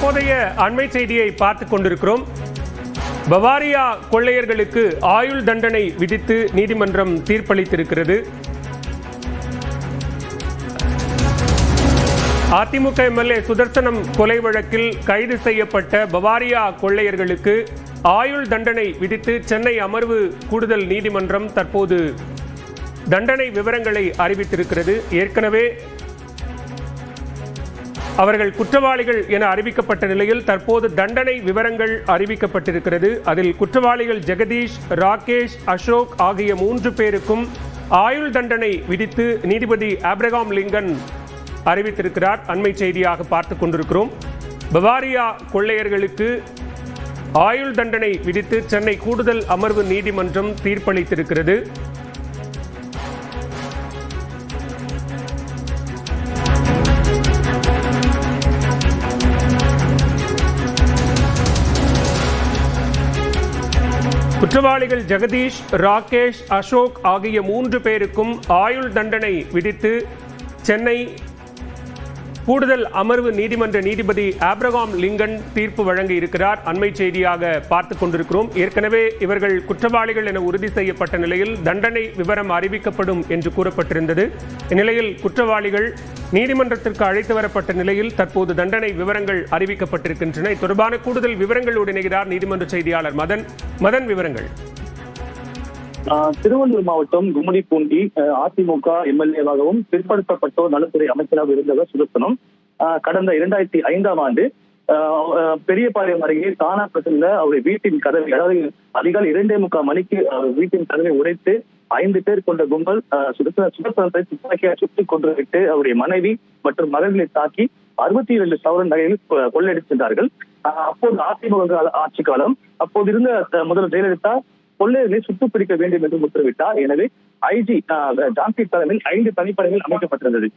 தற்போதைய அண்மை செய்தியை பார்த்துக் கொண்டிருக்கிறோம். பவாரியா கொள்ளையர்களுக்கு ஆயுள் தண்டனை விதித்து நீதிமன்றம் தீர்ப்பளித்திருக்கிறது. அதிமுக எம்எல்ஏ சுதர்சனம் கொலை வழக்கில் கைது செய்யப்பட்ட பவாரியா கொள்ளையர்களுக்கு ஆயுள் தண்டனை விதித்து சென்னை அமர்வு கூடுதல் நீதிமன்றம் தற்போது தண்டனை விவரங்களை அறிவித்திருக்கிறது. ஏற்கனவே அவர்கள் குற்றவாளிகள் என அறிவிக்கப்பட்ட நிலையில் தற்போது தண்டனை விவரங்கள் அறிவிக்கப்பட்டிருக்கிறது. அதில் குற்றவாளிகள் ஜெகதீஷ், ராகேஷ், அசோக் ஆகிய 3 பேருக்கும் ஆயுள் தண்டனை விதித்து நீதிபதி ஆப்ரகாம் லிங்கன் அறிவித்திருக்கிறார். அண்மை செய்தியாக பார்த்துக் கொண்டிருக்கிறோம். பவாரியா கொள்ளையர்களுக்கு ஆயுள் தண்டனை விதித்து சென்னை கூடுதல் அமர்வு நீதிமன்றம் தீர்ப்பளித்திருக்கிறது. குற்றவாளிகள் ஜெகதீஷ், ராகேஷ், அசோக் ஆகிய 3 பேருக்கும் ஆயுள் தண்டனை விதித்து சென்னை கூடுதல் அமர்வு நீதிமன்ற நீதிபதி ஆப்ரகாம் லிங்கன் தீர்ப்பு வழங்கி இருக்கிறார். அண்மை செய்தியாக பார்த்துக் கொண்டிருக்கிறோம். ஏற்கனவே இவர்கள் குற்றவாளிகள் என உறுதி செய்யப்பட்ட நிலையில் தண்டனை விவரம் அறிவிக்கப்படும் என்று கூறப்பட்டிருந்தது. இந்நிலையில் குற்றவாளிகள் நீதிமன்றத்திற்கு அழைத்து வரப்பட்ட நிலையில் தற்போது தண்டனை விவரங்கள் அறிவிக்கப்பட்டிருக்கின்றன. தொடர்பான கூடுதல் விவரங்களோடு இணைகிறார் நீதிமன்ற செய்தியாளர் மதன். விவரங்கள். திருவள்ளூர் மாவட்டம் கும்மிடிப்பூண்டி அதிமுக எம்எல்ஏவாகவும் பிற்படுத்தப்பட்டோர் நலத்துறை அமைச்சராக இருந்தவர் சுதர்சனம் கடந்த 2005ஆம் ஆண்டு பெரியபாளையம் அருகே காணப்பட்டிருந்த அவருடைய வீட்டின் கதவை, அதாவது அதிகாலை 2:45 மணிக்கு வீட்டின் கதவை உடைத்து 5 பேர் கொண்ட கும்பல் சுதர்சனத்தை துப்பாக்கியால் சுட்டுக் கொன்றுவிட்டு அவருடைய மனைவி மற்றும் மகன்களை தாக்கி 62 சவரன் நகையில் கொள்ளையடித்து சென்றார்கள். அப்போது அதிமுக ஆட்சி காலம். அப்போது இருந்த முதல்வர் ஜெயலலிதா கொள்ளையர்களை சுட்டுப் பிடிக்க வேண்டும் என்று உத்தரவிட்டார். எனவே ஐஜி ஜான்சி தலைமையில் 5 தனிப்படைகள் அமைக்கப்பட்டிருந்தது.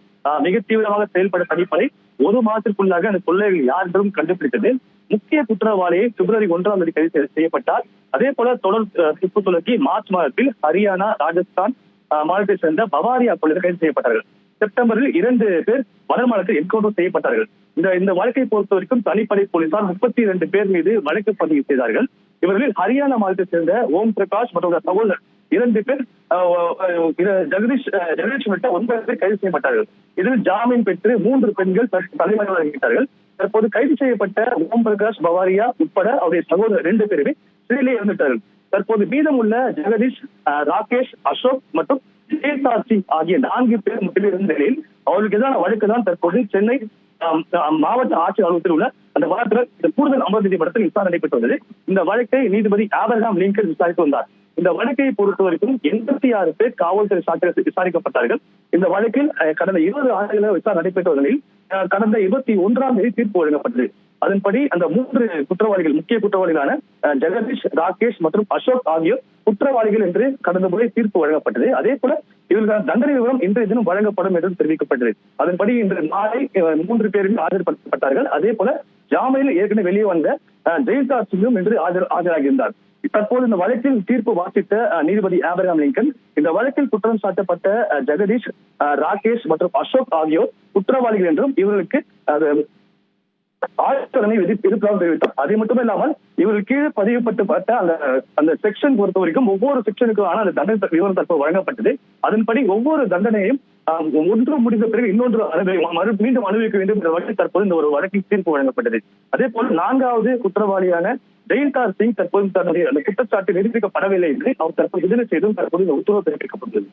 மிக தீவிரமாக செயல்பட தனிப்படை 1 மாதத்திற்குள்ளாக அந்த கொள்ளையர்கள் யார் என்றும் கண்டுபிடித்தது. முக்கிய குற்றவாளியை பிப்ரவரி 1ஆம் தேதி கைது செய்யப்பட்டார். அதே போல தொடர் துப்பு துலக்கி மார்ச் மாதத்தில் ஹரியானா, ராஜஸ்தான் மாநிலத்தை சேர்ந்த பவாரியா கொள்ளையர்கள் கைது செய்யப்பட்டார்கள். செப்டம்பரில் 2 பேர் வடமாநிலத்தில் என்கவுண்டர் செய்யப்பட்டார்கள். இந்த வழக்கை பொறுத்த வரைக்கும் தனிப்படை போலீசார் 32 பேர் மீது வழக்கு பதிவு செய்தார்கள். இவர்களில் ஹரியானா மாநிலத்தை சேர்ந்த ஓம் பிரகாஷ் மற்றும் சகோதரர் 2 பேர், ஜெகதீஷ் உள்ளிட்ட 9 பேர் கைது செய்யப்பட்டார்கள். இதில் ஜாமீன் பெற்று 3 பெண்கள் தலைமறைவாகிவிட்டார்கள். தற்போது கைது செய்யப்பட்ட ஓம் பிரகாஷ் பவாரியா உட்பட அவருடைய சகோதரர் 2 பேருமே சிறையிலே இறந்துவிட்டார்கள். தற்போது மீதமுள்ள ஜெகதீஷ், ராகேஷ், அசோக் மற்றும் சிங் ஆகிய 4 பேர் முற்றிலும் இருந்த நிலையில் அவர்களுக்கு எதிரான வழக்கு தான் தற்போது சென்னை மாவட்ட ஆட்சியர் அலுவலகத்தில் உள்ள அந்த வழக்கில் கூடுதல் அமர்வு நீதிமன்றத்தில் விசாரணை நடைபெற்று வந்தது. இந்த வழக்கை நீதிபதி ஆப்ரகாம் லிங்கன் விசாரித்து வந்தார். இந்த வழக்கை பொறுத்த வரைக்கும் 86 பேர் காவல்துறை சாட்சிகள் விசாரிக்கப்பட்டார்கள். இந்த வழக்கில் கடந்த 20 ஆண்டுகளாக விசாரணை நடைபெற்ற நிலையில் கடந்த 21ஆம் தேதி தீர்ப்பு வழங்கப்பட்டது. அதன்படி அந்த 3 குற்றவாளிகள், முக்கிய குற்றவாளிகளான ஜெகதீஷ், ராகேஷ் மற்றும் அசோக் ஆகியோர் குற்றவாளிகள் என்று கடந்த முறை தீர்ப்பு வழங்கப்பட்டது. அதே போல இவர்களுக்கான தண்டனை விவரம் இன்றைய தினம் வழங்கப்படும் என்று தெரிவிக்கப்பட்டது. அதன்படி இன்று மாலை 3 பேரும் ஆஜர்படுத்தப்பட்டார்கள். அதே போல ஜாமீனில் ஏற்கனவே வெளியே வந்த ஜெயலலிதாவும் இன்று ஆஜராகியிருந்தார். தற்போது இந்த வழக்கில் தீர்ப்பு வாசித்த நீதிபதி ஆப்ரகாம் லிங்கன் இந்த வழக்கில் குற்றம் சாட்டப்பட்ட ஜெகதீஷ், ராகேஷ் மற்றும் அசோக் ஆகியோர் குற்றவாளிகள் என்றும் இவர்களுக்கு ஆயுள் விதிப்பதாக தெரிவித்தார். அது மட்டும் இல்லாமல் இவர்கள் கீழே பதிவுபட்ட அந்த செக்ஷன் பொறுத்த வரைக்கும் ஒவ்வொரு செக்ஷனுக்கான அந்த தண்டனை விவரம் தற்போது வழங்கப்பட்டது. அதன்படி ஒவ்வொரு தண்டனையும் ஒன்று முடிந்த பிறகு இன்னொன்று மீண்டும் அனுபவிக்க வேண்டும் என்ற வகையில் தற்போது இந்த ஒரு வழக்கில் தீர்ப்பு வழங்கப்பட்டது. அதே போல் 4வது குற்றவாளியான ஜெயலலிதா தற்போது தன்னுடைய அந்த குற்றச்சாட்டு நிரூபிக்கப்படவில்லை என்று அவர் தற்போது விடுதலை செய்தும் தற்போது இந்த உத்தரவு பிறப்பிக்கப்பட்டுள்ளது.